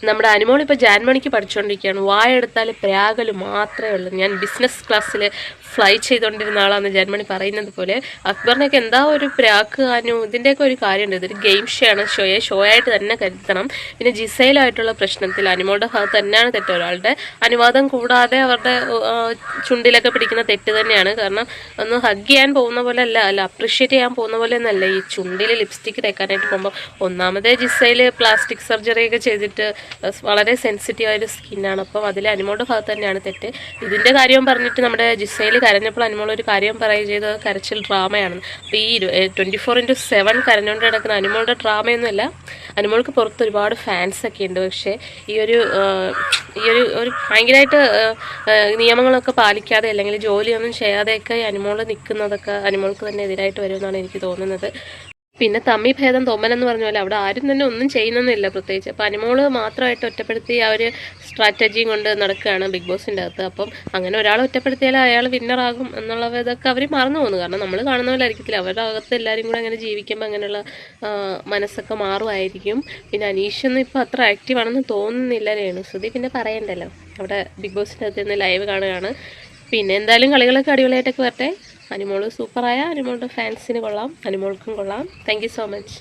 നമ്മുടെ അനുമോൾ ഇപ്പോൾ ജാൻമണിക്ക് പഠിച്ചുകൊണ്ടിരിക്കുകയാണ്. വായെടുത്താൽ പ്രാകൽ മാത്രമേ ഉള്ളൂ. ഞാൻ ബിസിനസ് ക്ലാസ്സിൽ ഫ്ലൈ ചെയ്തുകൊണ്ടിരുന്ന ആളാണ് ജാൻമണി പറയുന്നത് പോലെ. അക്ബറിനൊക്കെ എന്താ ഒരു പ്രാക്ക് അനു, ഇതിൻ്റെയൊക്കെ ഒരു കാര്യമുണ്ട്. ഇതൊരു ഗെയിം ഷോ ആണ്. ഷോ ആയിട്ട് തന്നെ കരുതണം. പിന്നെ ജിസയിലായിട്ടുള്ള പ്രശ്നത്തിൽ അനുമോളുടെ ഭാഗത്ത് തന്നെയാണ് തെറ്റ്. ഒരാളുടെ അനുവാദം കൂടാതെ അവരുടെ ചുണ്ടിലൊക്കെ പിടിക്കുന്ന തെറ്റ് തന്നെയാണ്. കാരണം ഒന്ന് ഹഗ് ചെയ്യാൻ പോകുന്ന പോലെ അല്ല അപ്രിഷ്യേറ്റ് ചെയ്യാൻ പോകുന്ന പോലെ ഒന്നല്ല ഈ ചുണ്ടിൽ ലിപ്സ്റ്റിക്ക് തേക്കാനായിട്ട് പോകുമ്പോൾ. ഒന്നാമതേ ജിസയിൽ പ്ലാസ്റ്റിക് സർജറി ഒക്കെ ചെയ്തിട്ട് വളരെ സെൻസിറ്റീവ് ആയൊരു സ്കിന്നാണ്. അപ്പം അതിൽ അനുമോളുടെ ഭാഗത്ത് തന്നെയാണ് തെറ്റ്. ഇതിൻ്റെ കാര്യം പറഞ്ഞിട്ട് നമ്മുടെ ജിസയിൽ കരഞ്ഞപ്പോൾ അനുമോൾ ഒരു കാര്യം പറയുകയും ചെയ്തത് കരച്ചിൽ ഡ്രാമയാണെന്ന്. അപ്പോൾ ഈ 24/7 കരഞ്ഞുകൊണ്ട് കിടക്കുന്ന അനുമോളുടെ ഡ്രാമയൊന്നുമല്ല. അനുമോൾക്ക് പുറത്ത് ഒരുപാട് ഫാൻസൊക്കെ ഉണ്ട്. പക്ഷേ ഈ ഒരു ഭയങ്കരമായിട്ട് നിയമങ്ങളൊക്കെ പാലിക്കാതെ അല്ലെങ്കിൽ ജോലിയൊന്നും ചെയ്യാതെയൊക്കെ അനുമോൾ നിൽക്കുന്നതൊക്കെ അനുമോൾക്ക് തന്നെ എതിരായിട്ട് വരുമെന്നാണ് എനിക്ക് തോന്നുന്നത്. പിന്നെ തമ്മി ഭേദം തൊമ്മനെന്ന് പറഞ്ഞ പോലെ അവിടെ ആരും തന്നെ ഒന്നും ചെയ്യുന്നൊന്നുമില്ല പ്രത്യേകിച്ച്. അപ്പോൾ അനുമോള് മാത്രമായിട്ട് ഒറ്റപ്പെടുത്തി ആ ഒരു സ്ട്രാറ്റജിയും കൊണ്ട് നടക്കുകയാണ് ബിഗ് ബോസിൻ്റെ അകത്ത്. അപ്പം അങ്ങനെ ഒരാൾ ഒറ്റപ്പെടുത്തിയാൽ അയാൾ വിന്നറാകും ഇതൊക്കെ അവർ മറന്നു പോകുന്നു. കാരണം നമ്മൾ കാണുന്ന പോലെ ആയിരിക്കത്തില്ല. അവരുടെ അകത്ത് എല്ലാവരും കൂടെ അങ്ങനെ ജീവിക്കുമ്പോൾ അങ്ങനെയുള്ള മനസ്സൊക്കെ മാറുമായിരിക്കും. പിന്നെ അനീഷൊന്നും ഇപ്പോൾ അത്ര ആക്റ്റീവ് ആണെന്ന് തോന്നുന്നില്ല. രേണുസുതി പിന്നെ പറയണ്ടല്ലോ, അവിടെ ബിഗ് ബോസിൻ്റെ അകത്ത് നിന്ന് ലൈവ് കാണുകയാണ്. പിന്നെ എന്തായാലും കളികളൊക്കെ അടിപൊളിയായിട്ടൊക്കെ വരട്ടെ. അനുമോൾ സൂപ്പറായ അനുമോളുടെ ഫാൻസിന് കൊള്ളാം, അനുമോൾക്കും കൊള്ളാം. Thank you so much.